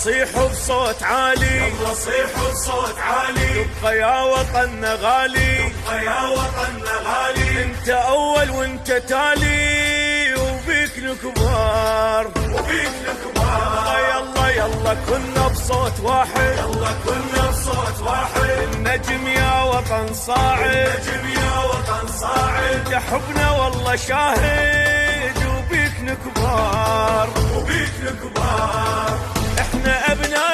صيح بصوت عالي، يلا صيح بصوت عالي، تبقى يا وطننا غالي، تبقى يا وطننا غالي. انت اول وانت تالي وبيك الكبار، وبيك الكبار. يلا يلا كنا بصوت واحد، يلا كنا بصوت واحد. النجم يا وطن صاعد، النجم يا وطن صاعد. تحبنا والله شاهد وبيك الكبار، وبيك الكبار. احنا ابناء